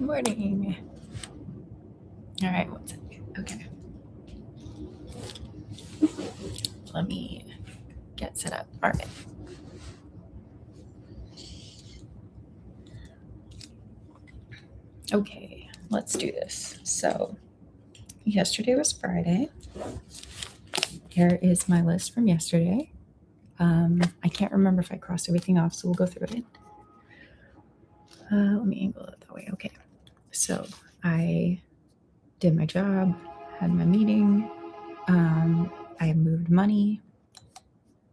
Good morning. All right, what's it? Okay. Let me get set up. All right. Okay, let's do this. So, yesterday was Friday. Here is my list from yesterday. I can't remember if I crossed everything off, so we'll go through it. Let me angle it that way. Okay. So, I did my job, had my meeting, I moved money,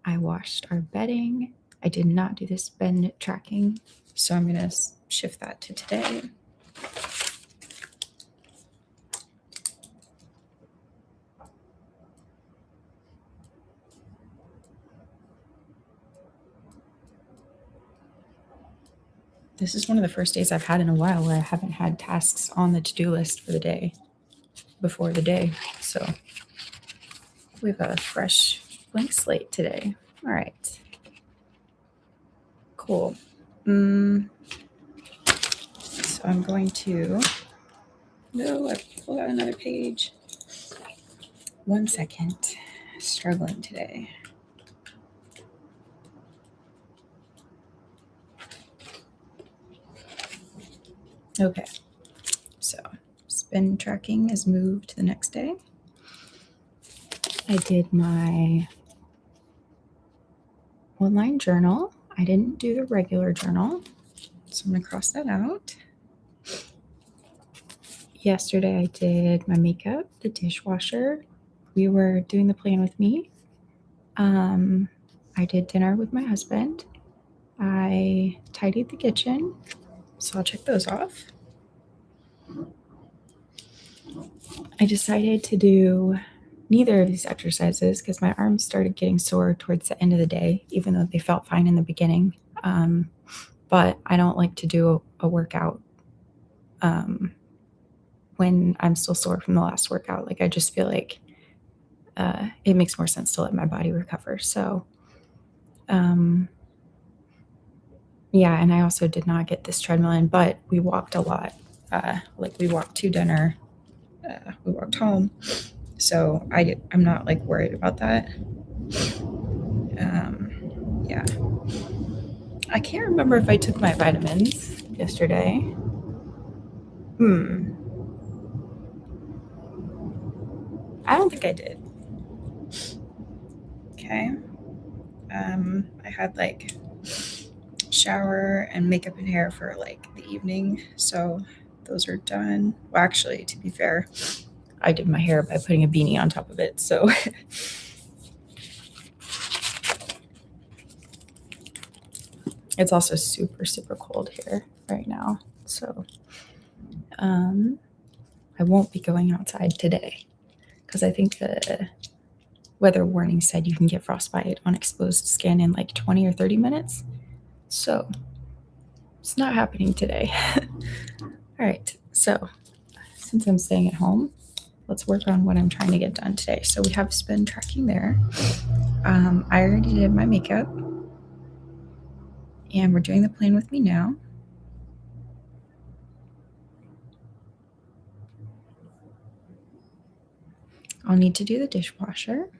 I washed our bedding. I did not do this spend tracking, so I'm going to shift that to today. This is one of the first days I've had in a while where I haven't had tasks on the to-do list for the day before the day. So we have a fresh blank slate today. All right. Cool. So I'm going to, no, I pulled out another page. 1 second. Struggling today. Okay. So spend tracking is moved to the next day. I did my online journal. I didn't do the regular journal, so I'm going to cross that out. Yesterday I did my makeup, the dishwasher. We were doing the plan with me. I did dinner with my husband. I tidied the kitchen, so I'll check those off. I decided to do neither of these exercises because my arms started getting sore towards the end of the day, even though they felt fine in the beginning. But I don't like to do a workout when I'm still sore from the last workout. Like, I just feel like it makes more sense to let my body recover. So, yeah, and I also did not get this treadmill in, but we walked a lot. Like, we walked to dinner, we walked home. So I'm not like worried about that. Yeah. I can't remember if I took my vitamins yesterday. I don't think I did. Okay. I had like shower and makeup and hair for like the evening. So those are done. Well, actually, to be fair, I did my hair by putting a beanie on top of it. So it's also super, super cold here right now. So I won't be going outside today because I think the weather warning said you can get frostbite on exposed skin in like 20 or 30 minutes. So it's not happening today. All right. So since I'm staying at home, let's work on what I'm trying to get done today. So we have spend tracking there. I already did my makeup, and we're doing the plan with me now. I'll need to do the dishwasher.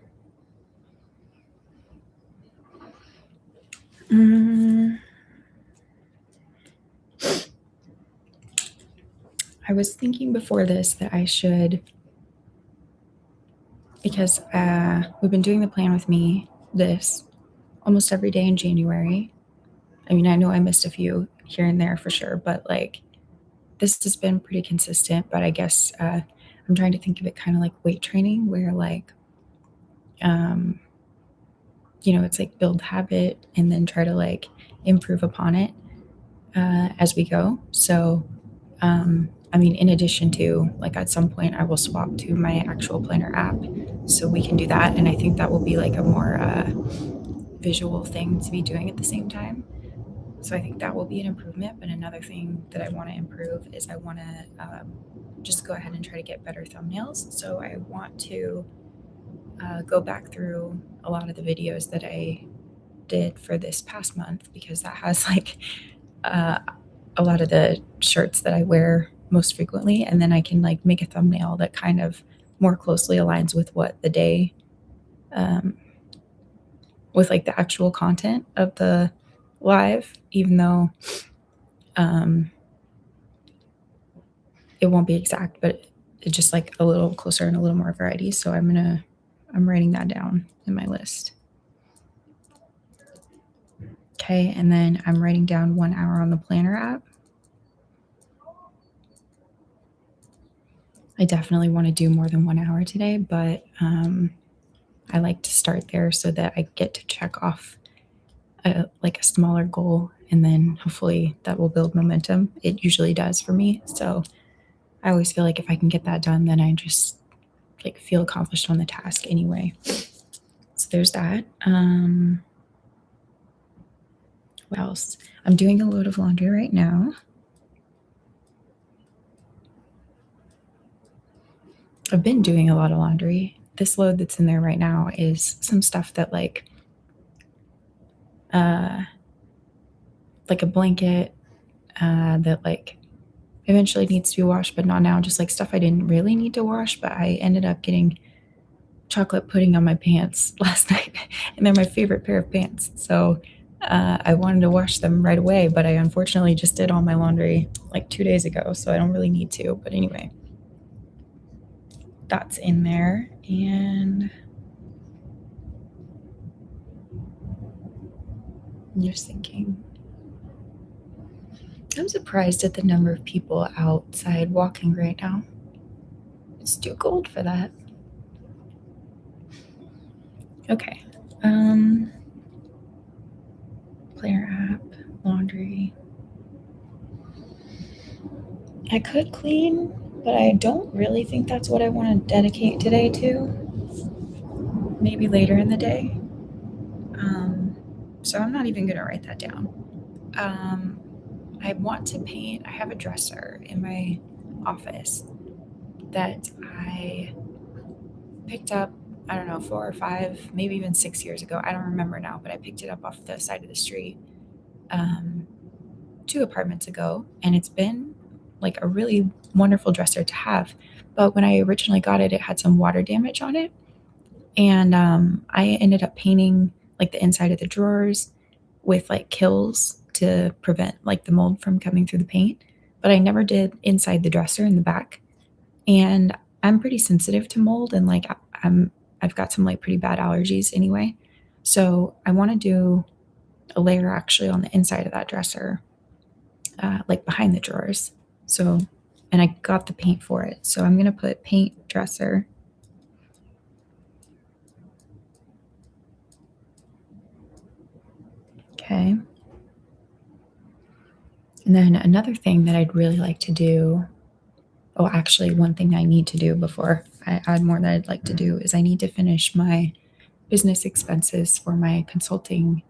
I was thinking before this that I should, because we've been doing the plan with me this almost every day in January. I mean, I know I missed a few here and there for sure, but like this has been pretty consistent. But I guess I'm trying to think of it kind of like weight training, where like, it's like build habit and then try to like improve upon it as we go. So, I mean, in addition to like at some point I will swap to my actual planner app so we can do that. And I think that will be like a more visual thing to be doing at the same time. So I think that will be an improvement. But another thing that I want to improve is I want to just go ahead and try to get better thumbnails. So I want to go back through a lot of the videos that I did for this past month, because that has like a lot of the shirts that I wear most frequently, and then I can like make a thumbnail that kind of more closely aligns with what the day, with like the actual content of the live, even though it won't be exact, but it's just like a little closer and a little more variety. So I'm writing that down in my list. Okay, and then I'm writing down 1 hour on the planner app. I definitely want to do more than 1 hour today, but I like to start there so that I get to check off like a smaller goal, and then hopefully that will build momentum. It usually does for me. So I always feel like if I can get that done, then I just like feel accomplished on the task anyway. So there's that. What else? I'm doing a load of laundry right now. I've been doing a lot of laundry. This load that's in there right now is some stuff that like a blanket that like eventually needs to be washed, but not now. Just like stuff I didn't really need to wash, but I ended up getting chocolate pudding on my pants last night, and they're my favorite pair of pants. So I wanted to wash them right away, but I unfortunately just did all my laundry like 2 days ago, so I don't really need to. But anyway, that's in there. And I'm just thinking, I'm surprised at the number of people outside walking right now. It's too cold for that. Okay. Planner app, laundry. I could clean, but I don't really think that's what I want to dedicate today to. Maybe later in the day. So I'm not even going to write that down. I want to paint. I have a dresser in my office that I picked up, I don't know, 4 or 5, maybe even 6 years ago. I don't remember now, but I picked it up off the side of the street 2 apartments ago, and it's been like a really wonderful dresser to have. But when I originally got it, it had some water damage on it, and I ended up painting like the inside of the drawers with like Kills to prevent like the mold from coming through the paint. But I never did inside the dresser in the back, and I'm pretty sensitive to mold, and like I've got some like pretty bad allergies anyway. So I want to do a layer actually on the inside of that dresser, like behind the drawers. So, and I got the paint for it. So I'm going to put paint dresser. Okay. And then another thing that I'd really like to do, oh, actually, one thing I need to do before I add more that I'd like to do is I need to finish my business expenses for my consulting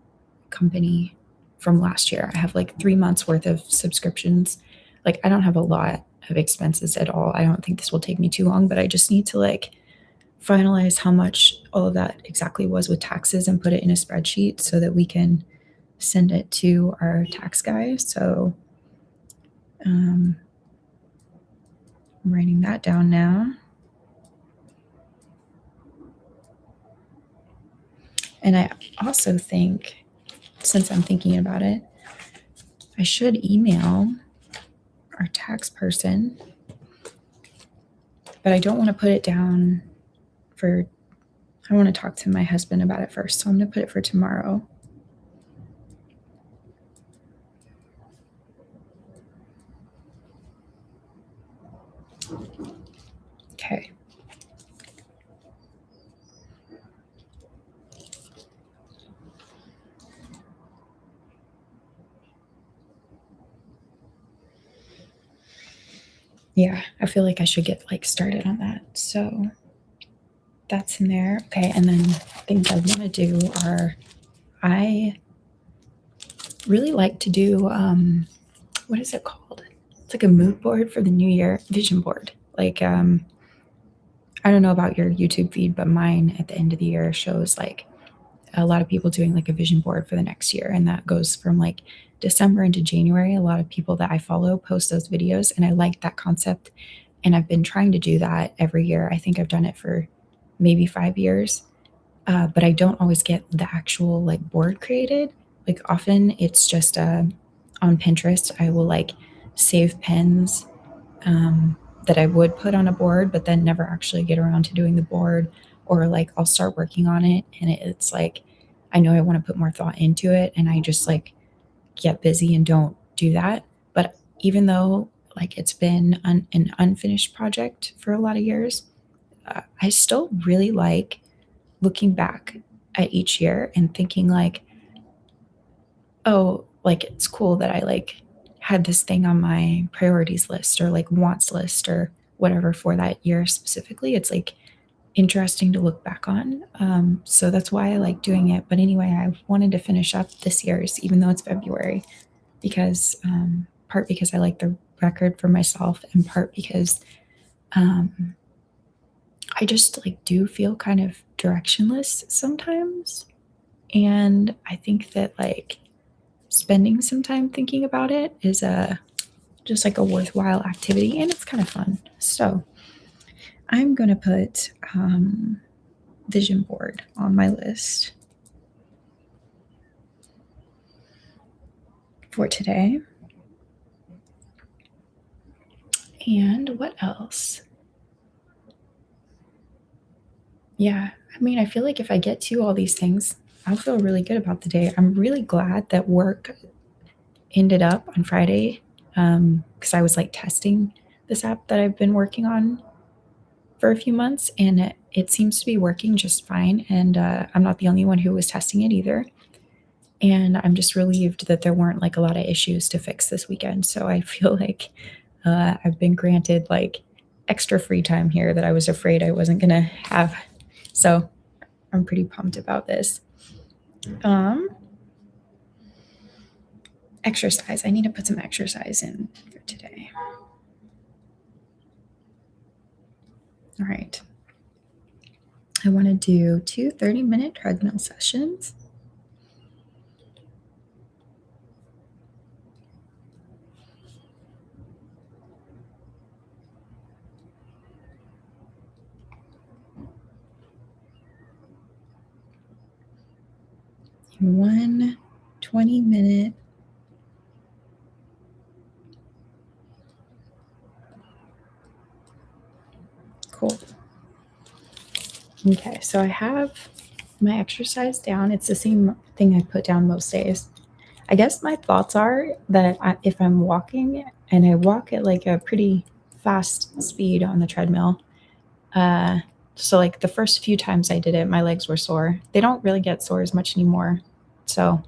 company from last year. I have like 3 months worth of subscriptions. Like I don't have a lot of expenses at all. I don't think this will take me too long, but I just need to like finalize how much all of that exactly was with taxes and put it in a spreadsheet so that we can send it to our tax guy. So I'm writing that down now. And I also think, since I'm thinking about it, I should email our tax person, but I don't want to put it down for, I want to talk to my husband about it first. So I'm going to put it for tomorrow. Okay. Yeah, I feel like I should get like started on that. So that's in there. Okay, and then things I want to do are, I really like to do what is it called? It's like a mood board for the new year, vision board. Like I don't know about your YouTube feed, but mine at the end of the year shows like a lot of people doing like a vision board for the next year, and that goes from like December into January. A lot of people that I follow post those videos, and I like that concept. And I've been trying to do that every year. I think I've done it for maybe 5 years, but I don't always get the actual like board created. Like often it's just on Pinterest, I will like save pins that I would put on a board, but then never actually get around to doing the board. Or like I'll start working on it, and it's like I know I want to put more thought into it, and I just like get busy and don't do that. But even though like it's been an unfinished project for a lot of years, I still really like looking back at each year and thinking like, oh, like it's cool that I like had this thing on my priorities list or like wants list or whatever for that year specifically. It's like interesting to look back on. So that's why I like doing it. But anyway, I wanted to finish up this year's, even though it's February, because part because I like the record for myself, and part because um, I just like do feel kind of directionless sometimes. And I think that like spending some time thinking about it is a just like a worthwhile activity, and it's kind of fun. So I'm gonna put vision board on my list for today. And what else? Yeah, I mean, I feel like if I get to all these things, I'll feel really good about the day. I'm really glad that work ended up on Friday, because I was like testing this app that I've been working on for a few months, and it seems to be working just fine. And I'm not the only one who was testing it either. And I'm just relieved that there weren't like a lot of issues to fix this weekend. So I feel like I've been granted like extra free time here that I was afraid I wasn't going to have. So I'm pretty pumped about this. Exercise. I need to put some exercise in for today. All right. I want to do 2 30-minute treadmill sessions. One 20-minute cool. Okay, so I have my exercise down. It's the same thing I put down most days. I guess my thoughts are that if I'm walking and I walk at like a pretty fast speed on the treadmill, so like the first few times I did it, my legs were sore. They don't really get sore as much anymore. So,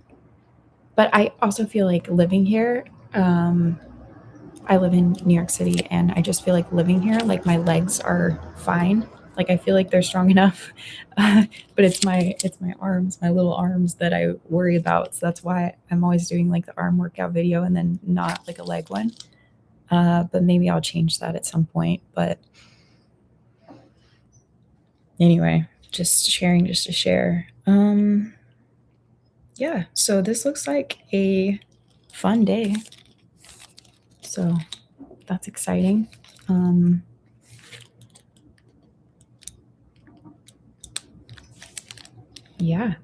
but I also feel like living here, I live in New York City, and I just feel like living here, like my legs are fine. Like I feel like they're strong enough, but it's my arms, my little arms that I worry about. So that's why I'm always doing like the arm workout video and then not like a leg one. But maybe I'll change that at some point. But anyway, just sharing just to share. Yeah, so this looks like a fun day. So that's exciting. Yeah,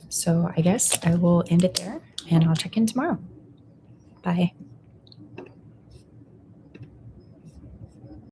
so I guess I will end it there, and I'll check in tomorrow. Bye.